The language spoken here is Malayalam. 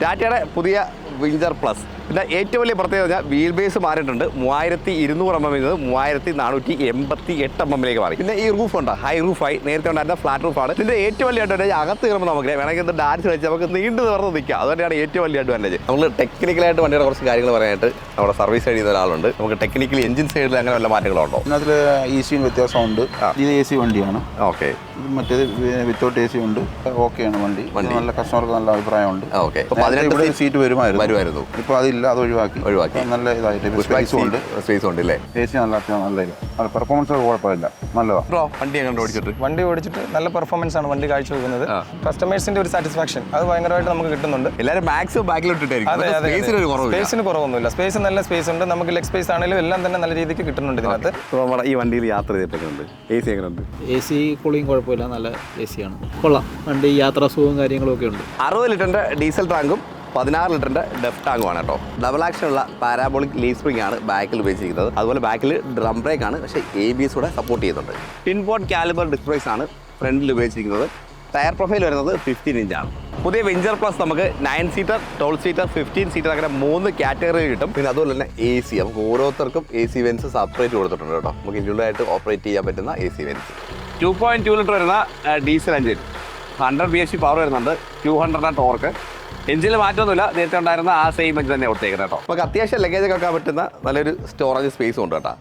ടാറ്റയുടെ പുതിയ വിഞ്ചർ പ്ലസ്. പിന്നെ ഏറ്റവും വലിയ പ്രത്യേകത വീൽ ബേസ് മാറിയിട്ടുണ്ട്. 3200 mm 3488 mm മാറി. പിന്നെ ഈ റൂഫ് ഉണ്ട്, ഹൈ റൂഫായി. നേരത്തെ ഉണ്ടായിരുന്ന ഫ്ലാറ്റ് റൂഫാണ്. ഇതിന്റെ ഏറ്റവും വലിയ അഡ്വാൻറ്റേജ് അകത്ത് കയറുമ്പോൾ നമുക്ക് വേണമെങ്കിൽ ഡാൻസ് കളിച്ച് നമുക്ക് നീണ്ടു നിവർന്ന് നിൽക്കാം. അതുതന്നെയാണ് ഏറ്റവും വലിയ അഡ്വാൻറ്റേജ്. നമ്മൾ ടെക്നിക്കലായിട്ട് വണ്ടിയുടെ കുറച്ച് കാര്യങ്ങൾ പറയാനായിട്ട് നമ്മുടെ സർവീസ് കഴിയുന്ന ഒരാളുണ്ട്. നമുക്ക് ടെക്നിക്കലി എഞ്ചിൻ സൈഡിൽ അങ്ങനെ വല്ല മാറ്റങ്ങളുണ്ടോ? അതിൽ ECU വ്യത്യാസമുണ്ട്. ഇത് AC വണ്ടിയാണ്. ഓക്കെ. മറ്റേത് വിത്തൗട്ട് AC ഉണ്ട്. ഓക്കെയാണ് വണ്ടി. നല്ല കസ്റ്റമർക്ക് നല്ല അഭിപ്രായമുണ്ട്. ഓക്കെ. ഇവിടെ സീറ്റ് വരുമായിരുന്നു. ഇപ്പോൾ അതില്ല, അത് ഒഴിവാക്കി. നല്ല ഇതായിട്ട് സ്പേസും ഉണ്ട്. അല്ലേ? AC നല്ല പെർഫോമൻസ് കുഴപ്പമില്ല, നല്ലതാണ്. വണ്ടി ഓടിച്ചിട്ട് നല്ല പെർഫോമൻസ് ആണ് വണ്ടി കാഴ്ചവെക്കുന്നത്. കസ്റ്റമേഴ്സിന്റെ ഒരു സാറ്റിസ്ഫാക്ഷൻ അത് ഭയങ്കരമായിട്ട് നമുക്ക് കിട്ടുന്നുണ്ട്. എല്ലാവരും മാക്സിമം ബാക്കിലോട്ടിട്ടായിരിക്കും. സ്പേസിന് കുറവൊന്നുമില്ല. സ്പേസ് നല്ല സ്പേസ് ഉണ്ട്. നമുക്ക് ലെഗ് സ്പേസ് ആണെങ്കിലും എല്ലാം തന്നെ നല്ല രീതിക്ക് കിട്ടുന്നുണ്ട് ഇതിനകത്ത്. ഈ വണ്ടിയിൽ യാത്ര ചെയ്തിട്ടുണ്ട്. AC എങ്ങനെയുണ്ട്? AC കൂളിംഗ് കുഴപ്പമില്ല, നല്ല AC ആണ്, കൊള്ളാം. വണ്ടി യാത്രാ സുഖവും കാര്യങ്ങളും ഒക്കെ ഉണ്ട്. 60 ലിറ്ററിന്റെ ഡീസൽ ടാങ്കും 16 ലിറ്ററിന്റെ ഡെഫ് ടാങ്കുമാണ് കേട്ടോ. ഡബിൾ ആക്ഷനുള്ള പാരാബോളിക് ലീഫ് സ്പ്രിംഗ് ആണ് ബാക്കിൽ ഉപയോഗിച്ചിരിക്കുന്നത്. അതുപോലെ ബാക്കിൽ ഡ്രം ബ്രേക്ക് ആണ്, പക്ഷേ ABS കൂടെ സപ്പോർട്ട് ചെയ്യുന്നുണ്ട്. Twin pot caliper disc brakes ആണ് ഫ്രണ്ടിൽ ഉപയോഗിച്ചിരിക്കുന്നത്. ടയർ പ്രൊഫൈൽ വരുന്നത് 15 ഇഞ്ചാണ്. പുതിയ വെഞ്ചർ പ്ലസ് നമുക്ക് 9 സീറ്റർ, 12 സീറ്റർ, 15 സീറ്റർ അങ്ങനെ 3 കാറ്റഗറി കിട്ടും. പിന്നെ അതുപോലെ തന്നെ AC, നമുക്ക് ഓരോരുത്തർക്കും AC വെൻസ് സെപ്പറേറ്റ് കൊടുത്തിട്ടുണ്ട് കേട്ടോ. നമുക്ക് ഇൻഡിവിജ്വലായിട്ട് ഓപ്പറേറ്റ് ചെയ്യാൻ പറ്റുന്ന AC വെൻസ്. 2.2 ലിറ്റർ വരുന്ന ഡീസൽ എഞ്ചിൻ, 100 bhp പവർ വരുന്നുണ്ട്, 200 ടോർക്ക്. എഞ്ചിൽ മാറ്റമൊന്നുമില്ല, നേരത്തെ ഉണ്ടായിരുന്ന ആ സെയിം എഞ്ചിൻ തന്നെ കൊടുത്തേക്കുന്നത് കേട്ടോ. നമുക്ക് അത്യാവശ്യം ലഗേജ് ഒക്കെ വെക്കാൻ പറ്റുന്ന നല്ലൊരു സ്റ്റോറേജ് സ്പേസും ഉണ്ട് കേട്ടോ.